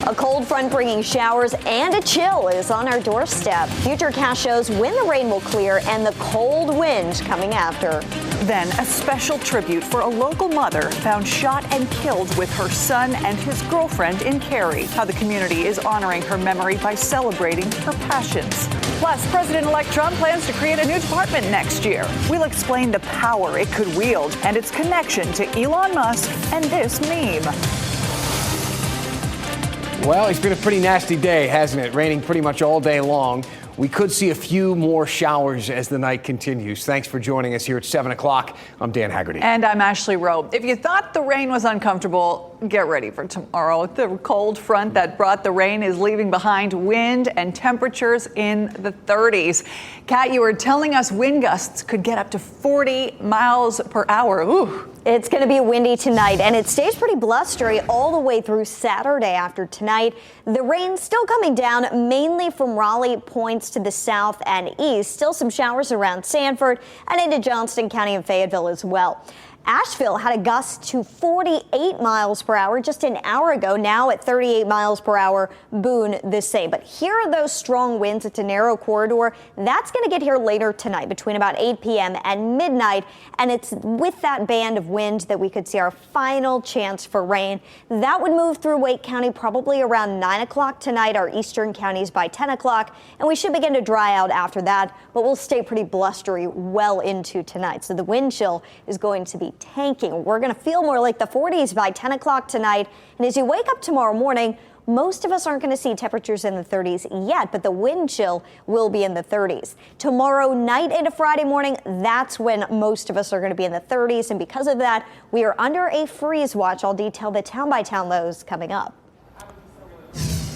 A cold front bringing showers and a chill is on our doorstep. Futurecast shows when the rain will clear and the cold wind coming after. Then a special tribute for a local mother found shot and killed with her son and his girlfriend in Cary. How the community is honoring her memory by celebrating her passions. Plus, President-elect Trump plans to create a new department next year. We'll explain the power it could wield and its connection to Elon Musk and this meme. Well, it's been a pretty nasty day, hasn't it? Raining pretty much all day long. We could see a few more showers as the night continues. Thanks for joining us here at 7 o'clock. I'm Dan Haggerty. And I'm Ashley Rowe. If you thought the rain was uncomfortable, get ready for tomorrow. The cold front that brought the rain is leaving behind wind and temperatures in the 30s. Kat, you were telling us wind gusts could get up to 40 miles per hour. Ooh. It's going to be windy tonight, and it stays pretty blustery all the way through Saturday after tonight. The rain still coming down, mainly from Raleigh points to the south and east. Still some showers around Sanford and into Johnston County and Fayetteville as well. Asheville had a gust to 48 miles per hour just an hour ago, now at 38 miles per hour. Boone the same. But here are those strong winds. It's a narrow corridor. That's going to get here later tonight between about 8 p.m. and midnight. And it's with that band of wind that we could see our final chance for rain. That would move through Wake County probably around 9 o'clock tonight, our eastern counties by 10 o'clock. And we should begin to dry out after that, but we'll stay pretty blustery well into tonight. So the wind chill is going to be tanking. We're going to feel more like the 40s by 10 o'clock tonight. And as you wake up tomorrow morning, most of us aren't going to see temperatures in the 30s yet, but the wind chill will be in the 30s. Tomorrow night into Friday morning, that's when most of us are going to be in the 30s. And because of that, we are under a freeze watch. I'll detail the town-by-town lows coming up.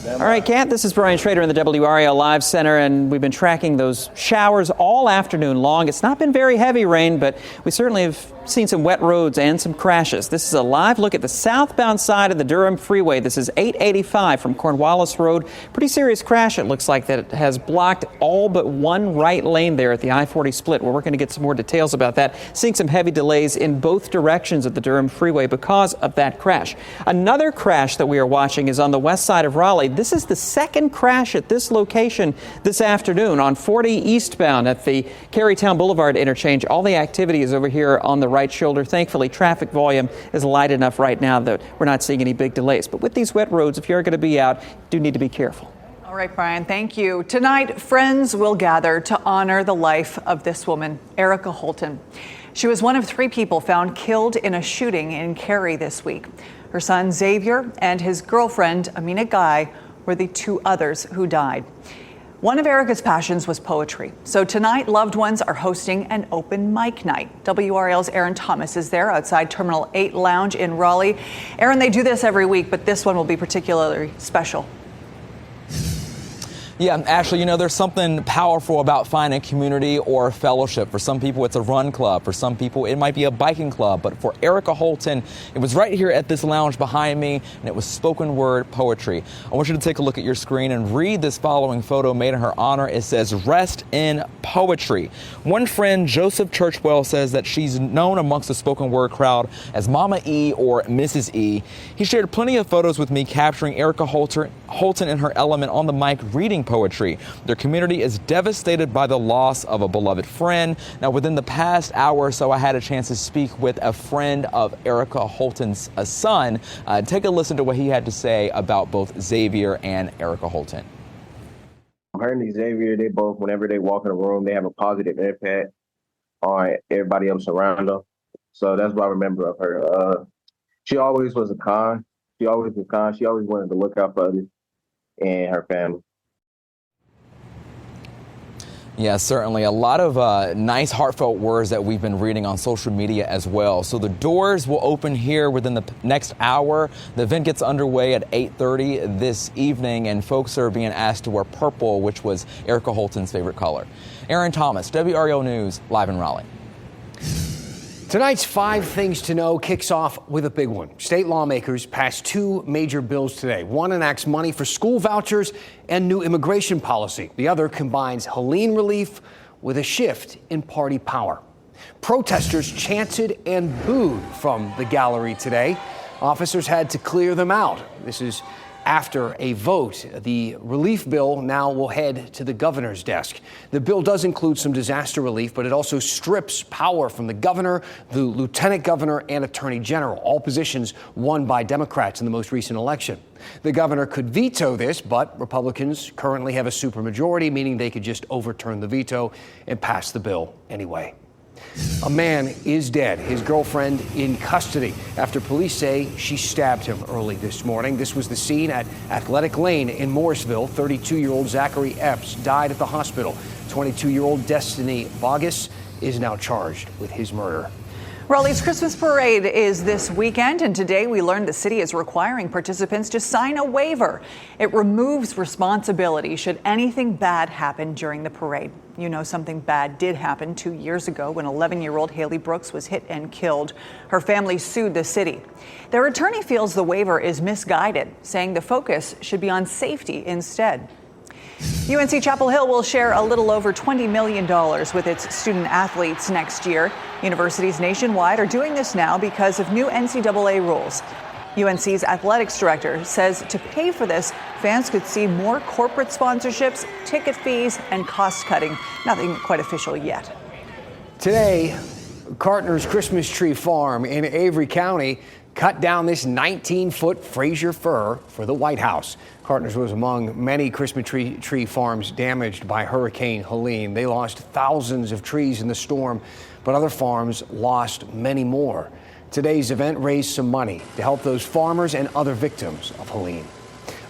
All right, Kat, this is Brian Schrader in the WRAL Live Center, and we've been tracking those showers all afternoon long. It's not been very heavy rain, but we certainly have seen some wet roads and some crashes. This is a live look at the southbound side of the Durham Freeway. This is 885 from Cornwallis Road. Pretty serious crash, it looks like, that has blocked all but one right lane there at the I-40 split. We're going to get some more details about that. Seeing some heavy delays in both directions of the Durham Freeway because of that crash. Another crash that we are watching is on the west side of Raleigh. This is the second crash at this location this afternoon on 40 eastbound at the Carytown Boulevard interchange. All the activity is over here on the right shoulder. Thankfully, traffic volume is light enough right now that we're not seeing any big delays. But with these wet roads, if you're going to be out, you do need to be careful. All right, Brian, thank you. Tonight, friends will gather to honor the life of this woman, Erica Holton. She was one of 3 people found killed in a shooting in Cary this week. Her son, Xavier, and his girlfriend, Amina Guy, were the 2 others who died. One of Erica's passions was poetry. So tonight, loved ones are hosting an open mic night. WRAL's Aaron Thomas is there outside Terminal 8 Lounge in Raleigh. Aaron, they do this every week, but this one will be particularly special. Yeah, Ashley, there's something powerful about finding community or fellowship. For some people, it's a run club. For some people, it might be a biking club. But for Erica Holton, it was right here at this lounge behind me, and it was spoken word poetry. I want you to take a look at your screen and read this following photo made in her honor. It says, "Rest in Poetry." One friend, Joseph Churchwell, says that she's known amongst the spoken word crowd as Mama E or Mrs. E. He shared plenty of photos with me capturing Erica Holton in her element on the mic reading poetry. Their community is devastated by the loss of a beloved friend. Now, within the past hour or so, I had a chance to speak with a friend of Erica Holton's son. Take a listen to what he had to say about both Xavier and Erica Holton. Her and Xavier, they both, whenever they walk in a room, they have a positive impact on everybody else around them. So that's what I remember of her. She always was kind. She always was kind. She always wanted to look out for others and her family. Yeah, certainly. A lot of nice, heartfelt words that we've been reading on social media as well. So the doors will open here within the next hour. The event gets underway at 8:30 this evening, and folks are being asked to wear purple, which was Erica Holton's favorite color. Aaron Thomas, WRAL News, live in Raleigh. Tonight's 5 Things to Know kicks off with a big one. State lawmakers passed 2 major bills today. One enacts money for school vouchers and new immigration policy. The other combines Helene relief with a shift in party power. Protesters chanted and booed from the gallery today. Officers had to clear them out. This is After a vote, the relief bill now will head to the governor's desk. The bill does include some disaster relief, but it also strips power from the governor, the lieutenant governor, and attorney general, all positions won by Democrats in the most recent election. The governor could veto this, but Republicans currently have a supermajority, meaning they could just overturn the veto and pass the bill anyway. A man is dead, his girlfriend in custody, after police say she stabbed him early this morning. This was the scene at Athletic Lane in Morrisville. 32-year-old Zachary Epps died at the hospital. 22-year-old Destiny Bogus is now charged with his murder. Raleigh's Christmas parade is this weekend, and today we learned the city is requiring participants to sign a waiver. It removes responsibility should anything bad happen during the parade. You know, something bad did happen 2 years ago when 11-year-old Haley Brooks was hit and killed. Her family sued the city. Their attorney feels the waiver is misguided, saying the focus should be on safety instead. UNC Chapel Hill will share a little over $20 million with its student athletes next year. Universities nationwide are doing this now because of new NCAA rules. UNC's athletics director says to pay for this, fans could see more corporate sponsorships, ticket fees, and cost cutting. Nothing quite official yet. Today, Cartner's Christmas Tree Farm in Avery County cut down this 19-foot Fraser fir for the White House. Cartner's was among many Christmas tree farms damaged by Hurricane Helene. They lost thousands of trees in the storm, but other farms lost many more. Today's event raised some money to help those farmers and other victims of Helene.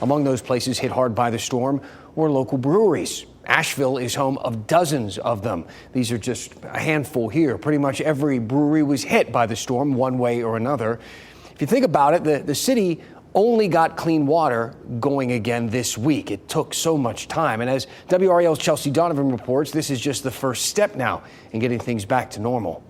Among those places hit hard by the storm were local breweries. Asheville is home of dozens of them. These are just a handful here. Pretty much every brewery was hit by the storm one way or another. If you think about it, the city only got clean water going again this week. It took so much time. And as WRAL's Chelsea Donovan reports, this is just the first step now in getting things back to normal.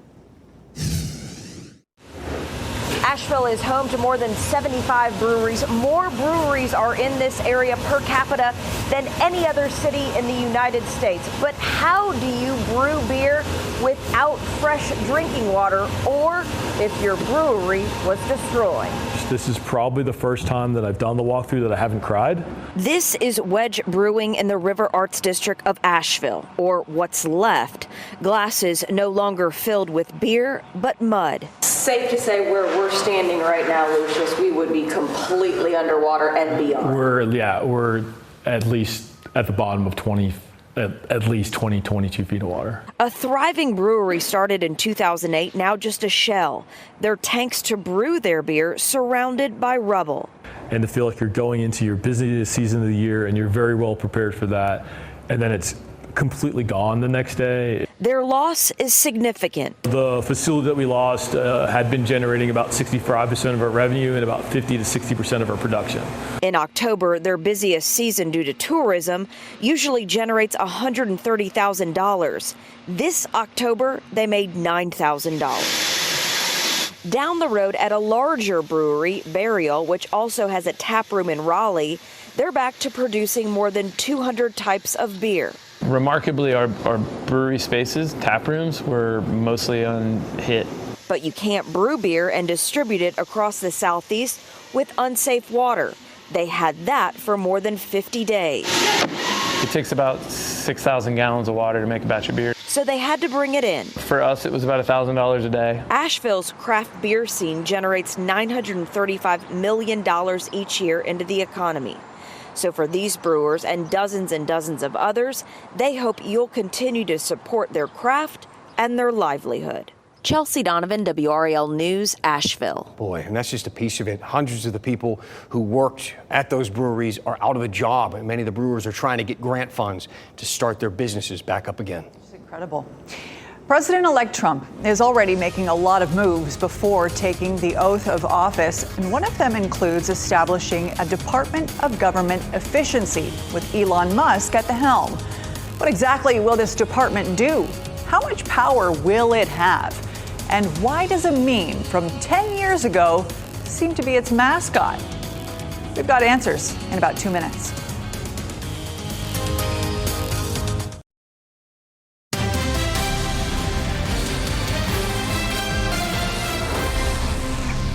Asheville is home to more than 75 breweries. More breweries are in this area per capita than any other city in the United States. But how do you brew beer without fresh drinking water, or if your brewery was destroyed? This is probably the first time that I've done the walkthrough that I haven't cried. This is Wedge Brewing in the River Arts District of Asheville, or what's left. Glasses no longer filled with beer, but mud. Safe to say where we're standing right now, Lucius, we would be completely underwater and beyond. We're at least at the bottom of 22 feet of water. A thriving brewery started in 2008, now just a shell. Their tanks to brew their beer surrounded by rubble. And to feel like you're going into your busiest season of the year and you're very well prepared for that, and then it's completely gone the next day. Their loss is significant. The facility that we lost had been generating about 65% of our revenue and about 50 to 60% of our production. In October, their busiest season due to tourism, usually generates $130,000. This October, they made $9,000. Down the road at a larger brewery, Burial, which also has a tap room in Raleigh, they're back to producing more than 200 types of beer. Remarkably, our brewery spaces, tap rooms, were mostly unhit. But you can't brew beer and distribute it across the Southeast with unsafe water. They had that for more than 50 days. It takes about 6,000 gallons of water to make a batch of beer. So they had to bring it in. For us, it was about $1,000 a day. Asheville's craft beer scene generates $935 million each year into the economy. So for these brewers and dozens of others, they hope you'll continue to support their craft and their livelihood. Chelsea Donovan, WRAL News, Asheville. Boy, and that's just a piece of it. Hundreds of the people who worked at those breweries are out of a job, and many of the brewers are trying to get grant funds to start their businesses back up again. It's incredible. President-elect Trump is already making a lot of moves before taking the oath of office, and one of them includes establishing a Department of Government Efficiency with Elon Musk at the helm. What exactly will this department do? How much power will it have? And why does a meme from 10 years ago seem to be its mascot? We've got answers in about 2 minutes.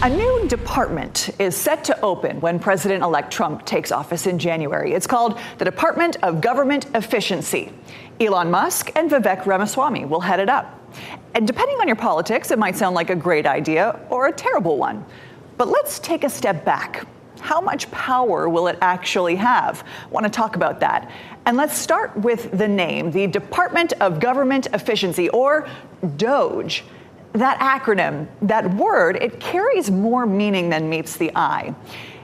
A new department is set to open when President-elect Trump takes office in January. It's called the Department of Government Efficiency. Elon Musk and Vivek Ramaswamy will head it up. And depending on your politics, it might sound like a great idea or a terrible one. But let's take a step back. How much power will it actually have? I want to talk about that. And let's start with the name, the Department of Government Efficiency, or DOGE. That acronym, that word, it carries more meaning than meets the eye.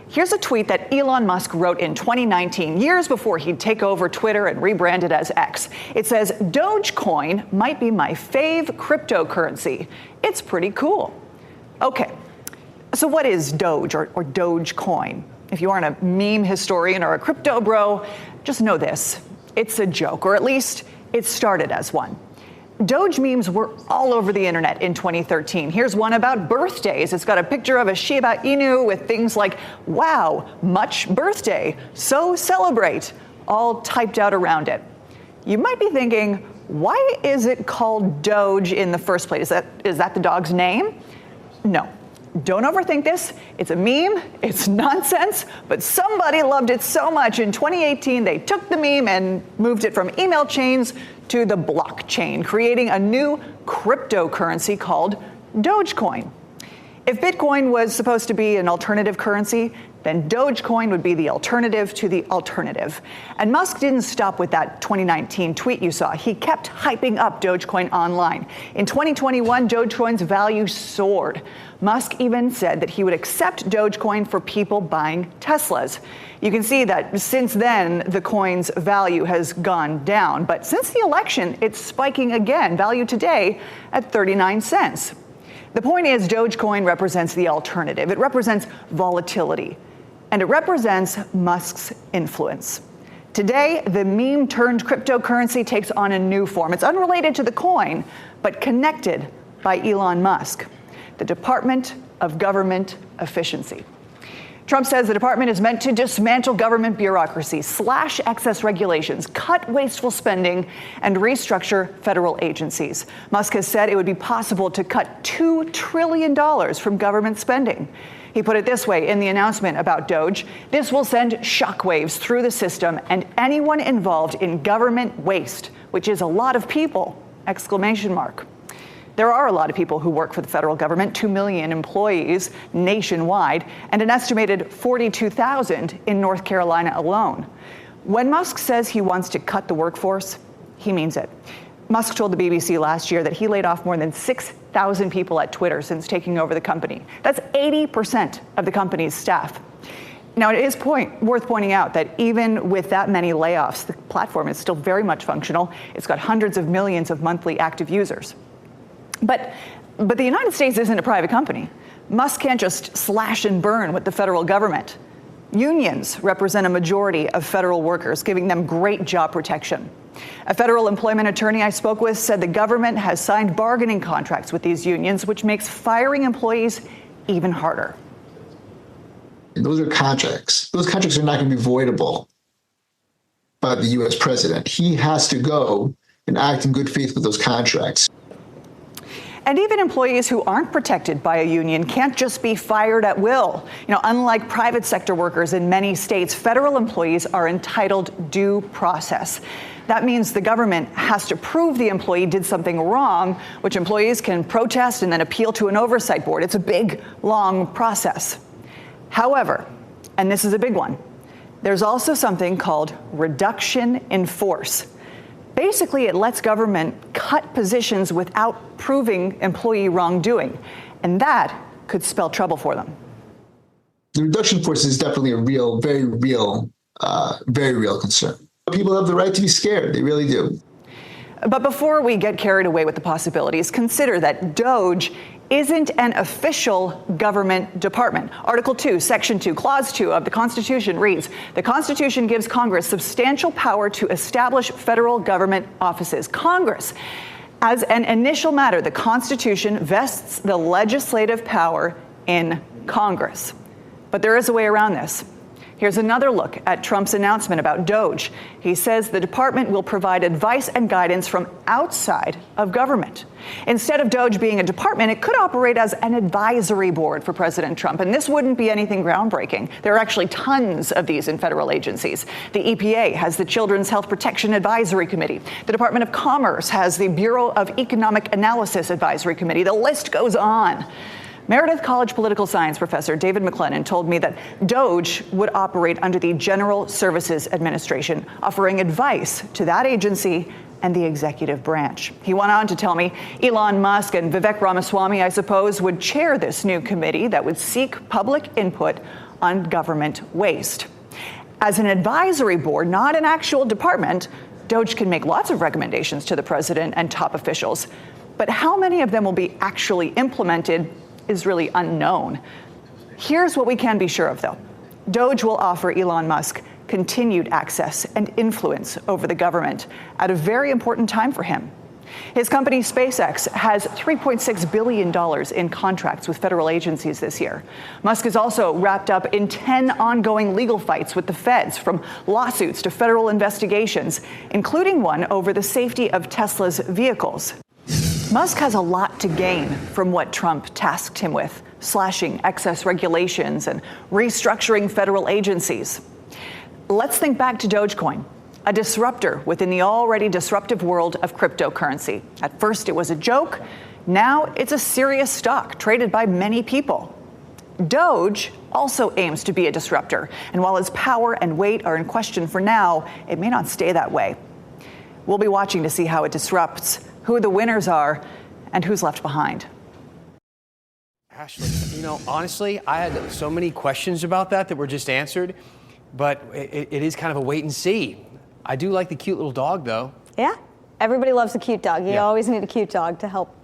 Here's a tweet that Elon Musk wrote in 2019, years before he'd take over Twitter and rebrand it as X. It says, Dogecoin might be my fave cryptocurrency. It's pretty cool. Okay, so what is Doge or Dogecoin? If you aren't a meme historian or a crypto bro, just know this. It's a joke, or at least it started as one. Doge memes were all over the internet in 2013. Here's one about birthdays. It's got a picture of a Shiba Inu with things like, wow, much birthday, so celebrate, all typed out around it. You might be thinking, why is it called Doge in the first place? Is that the dog's name? No. Don't overthink this. It's a meme. It's nonsense. But somebody loved it so much in 2018, they took the meme and moved it from email chains to the blockchain, creating a new cryptocurrency called Dogecoin. If Bitcoin was supposed to be an alternative currency, then Dogecoin would be the alternative to the alternative. And Musk didn't stop with that 2019 tweet you saw. He kept hyping up Dogecoin online. In 2021, Dogecoin's value soared. Musk even said that he would accept Dogecoin for people buying Teslas. You can see that since then, the coin's value has gone down. But since the election, it's spiking again, value today at 39 cents. The point is, Dogecoin represents the alternative. It represents volatility, and it represents Musk's influence. Today, the meme-turned cryptocurrency takes on a new form. It's unrelated to the coin, but connected by Elon Musk, the Department of Government Efficiency. Trump says the department is meant to dismantle government bureaucracy, slash excess regulations, cut wasteful spending, and restructure federal agencies. Musk has said it would be possible to cut $2 trillion from government spending. He put it this way in the announcement about Doge: this will send shockwaves through the system and anyone involved in government waste, which is a lot of people, exclamation mark. There are a lot of people who work for the federal government, 2 million employees nationwide, and an estimated 42,000 in North Carolina alone. When Musk says he wants to cut the workforce, he means it. Musk told the BBC last year that he laid off more than 6,000 people at Twitter since taking over the company. That's 80% of the company's staff. Now, it is worth pointing out that even with that many layoffs, the platform is still very much functional. It's got hundreds of millions of monthly active users. But the United States isn't a private company. Musk can't just slash and burn with the federal government. Unions represent a majority of federal workers, giving them great job protection. A federal employment attorney I spoke with said the government has signed bargaining contracts with these unions, which makes firing employees even harder. Those are contracts. Those contracts are not going to be voidable by the U.S. president. He has to go and act in good faith with those contracts. And even employees who aren't protected by a union can't just be fired at will. Unlike private sector workers in many states, federal employees are entitled due process. That means the government has to prove the employee did something wrong, which employees can protest and then appeal to an oversight board. It's a big, long process. However, and this is a big one, there's also something called reduction in force. Basically, it lets government cut positions without proving employee wrongdoing, and that could spell trouble for them. The reduction in force is definitely a real, very real concern. People have the right to be scared. They really do. But before we get carried away with the possibilities, consider that Doge isn't an official government department. Article 2, Section 2, Clause 2 of the Constitution reads, the Constitution gives Congress substantial power to establish federal government offices. Congress, as an initial matter, the Constitution vests the legislative power in Congress. But there is a way around this. Here's another look at Trump's announcement about DOGE. He says the department will provide advice and guidance from outside of government. Instead of DOGE being a department, it could operate as an advisory board for President Trump. And this wouldn't be anything groundbreaking. There are actually tons of these in federal agencies. The EPA has the Children's Health Protection Advisory Committee. The Department of Commerce has the Bureau of Economic Analysis Advisory Committee. The list goes on. Meredith College political science professor David McLennan told me that DOGE would operate under the General Services Administration, offering advice to that agency and the executive branch. He went on to tell me Elon Musk and Vivek Ramaswamy, I suppose, would chair this new committee that would seek public input on government waste. As an advisory board, not an actual department, DOGE can make lots of recommendations to the president and top officials. But how many of them will be actually implemented is really unknown. Here's what we can be sure of, though. DOGE will offer Elon Musk continued access and influence over the government at a very important time for him. His company SpaceX has $3.6 billion in contracts with federal agencies this year. Musk is also wrapped up in 10 ongoing legal fights with the feds, from lawsuits to federal investigations, including one over the safety of Tesla's vehicles. Musk has a lot to gain from what Trump tasked him with, slashing excess regulations and restructuring federal agencies. Let's think back to Dogecoin, a disruptor within the already disruptive world of cryptocurrency. At first, it was a joke. Now it's a serious stock traded by many people. Doge also aims to be a disruptor, and while its power and weight are in question for now, it may not stay that way. We'll be watching to see how it disrupts, who the winners are, and who's left behind. Ashley, honestly, I had so many questions about that were just answered, but it is kind of a wait and see. I do like the cute little dog, though. Yeah, everybody loves a cute dog. You always need a cute dog to help,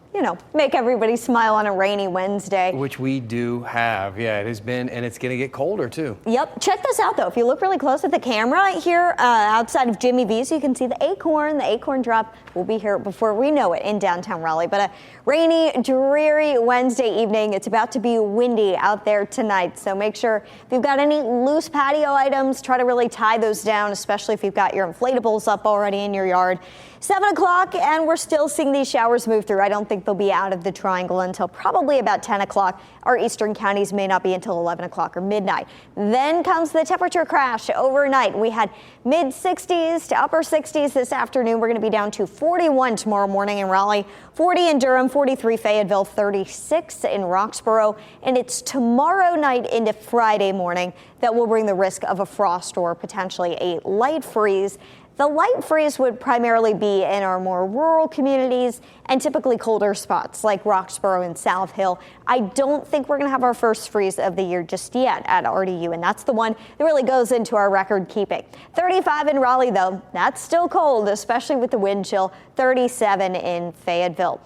make everybody smile on a rainy Wednesday. Which we do have. Yeah, it has been, and it's going to get colder, too. Yep. Check this out, though. If you look really close at the camera here outside of Jimmy V's, you can see the acorn drop will be here before we know it in downtown Raleigh. But a rainy, dreary Wednesday evening. It's about to be windy out there tonight. So make sure if you've got any loose patio items, try to really tie those down, especially if you've got your inflatables up already in your yard. 7 o'clock, and we're still seeing these showers move through. I don't think they'll be out of the triangle until probably about 10 o'clock. Our eastern counties may not be until 11 o'clock or midnight. Then comes the temperature crash overnight. We had mid 60s to upper 60s this afternoon. We're going to be down to 41 tomorrow morning in Raleigh, 40 in Durham, 43 Fayetteville, 36 in Roxborough. And it's tomorrow night into Friday morning that will bring the risk of a frost or potentially a light freeze. The light freeze would primarily be in our more rural communities and typically colder spots like Roxborough and South Hill. I don't think we're going to have our first freeze of the year just yet at RDU, and that's the one that really goes into our record keeping. 35 in Raleigh, though. That's still cold, especially with the wind chill. 37 in Fayetteville.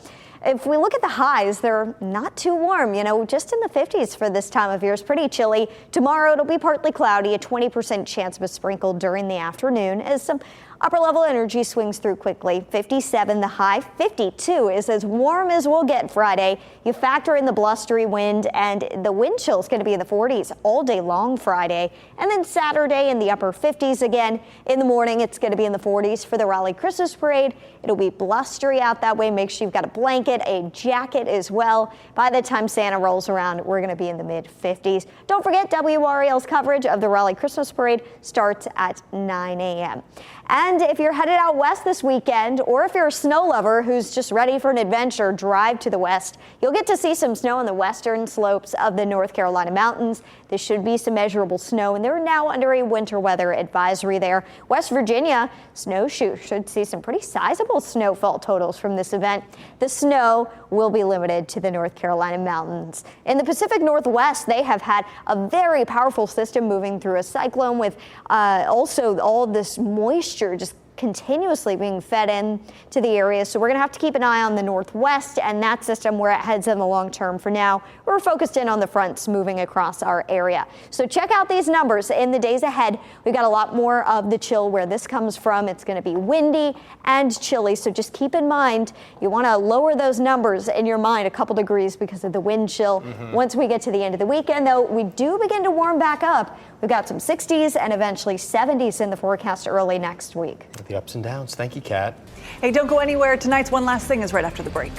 If we look at the highs, they're not too warm, just in the 50s for this time of year. It's pretty chilly. Tomorrow, it'll be partly cloudy, a 20% chance of a sprinkle during the afternoon as some upper level energy swings through quickly. 57 the high, 52 is as warm as we'll get Friday. You factor in the blustery wind, and the wind chill is going to be in the 40s all day long Friday. And then Saturday in the upper 50s again. In the morning, it's going to be in the 40s for the Raleigh Christmas Parade. It'll be blustery out that way. Make sure you've got a blanket, a jacket as well. By the time Santa rolls around, we're going to be in the mid 50s. Don't forget, WRAL's coverage of the Raleigh Christmas Parade starts at 9 a.m. And if you're headed out west this weekend, or if you're a snow lover who's just ready for an adventure, drive to the west. You'll get to see some snow on the western slopes of the North Carolina mountains. There should be some measurable snow, and they're now under a winter weather advisory there. West Virginia, snowshoe should see some pretty sizable snowfall totals from this event. The snow will be limited to the North Carolina mountains. In the Pacific Northwest, they have had a very powerful system moving through a cyclone with also all this moisture just continuously being fed in to the area. So we're going to have to keep an eye on the northwest and that system where it heads in the long term. For now, we're focused in on the fronts moving across our area. So check out these numbers in the days ahead. We've got a lot more of the chill where this comes from. It's going to be windy and chilly. So just keep in mind, you want to lower those numbers in your mind a couple degrees because of the wind chill. Once we get to the end of the weekend, though, we do begin to warm back up. We've got some 60s and eventually 70s in the forecast early next week. The ups and downs. Thank you, Kat. Hey, don't go anywhere. Tonight's One Last Thing is right after the break.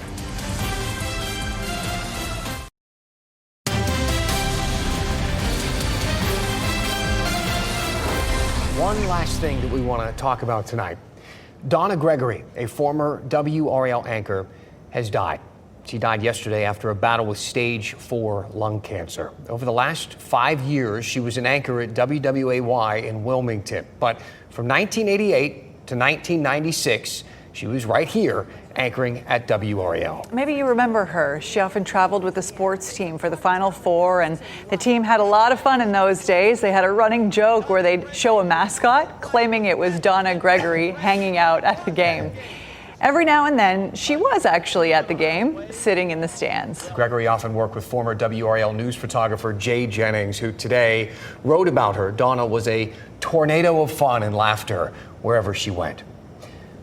One last thing that we want to talk about tonight. Donna Gregory, a former WRAL anchor, has died. She died yesterday after a battle with stage 4 lung cancer. Over the last 5 years, she was an anchor at WWAY in Wilmington. But from 1988 to 1996, she was right here anchoring at WRAL. Maybe you remember her. She often traveled with the sports team for the Final Four, and the team had a lot of fun in those days. They had a running joke where they'd show a mascot, claiming it was Donna Gregory hanging out at the game. Every now and then, she was actually at the game, sitting in the stands. Gregory often worked with former WRAL news photographer Jay Jennings, who today wrote about her. Donna was a tornado of fun and laughter wherever she went.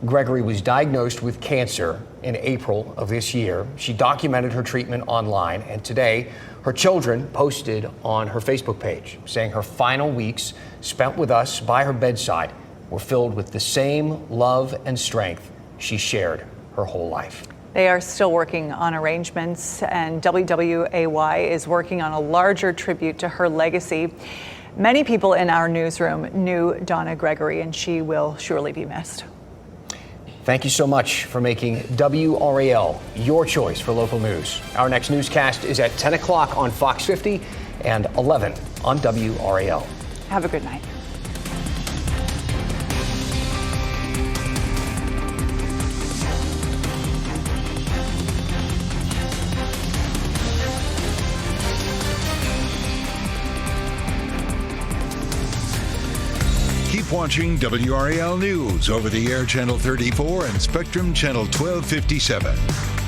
Gregory was diagnosed with cancer in April of this year. She documented her treatment online, and today her children posted on her Facebook page saying her final weeks spent with us by her bedside were filled with the same love and strength she shared her whole life. They are still working on arrangements, and WWAY is working on a larger tribute to her legacy. Many people in our newsroom knew Donna Gregory, and she will surely be missed. Thank you so much for making WRAL your choice for local news. Our next newscast is at 10 o'clock on Fox 50 and 11 on WRAL. Have a good night. Keep watching WRAL News over the air Channel 34 and Spectrum Channel 1257.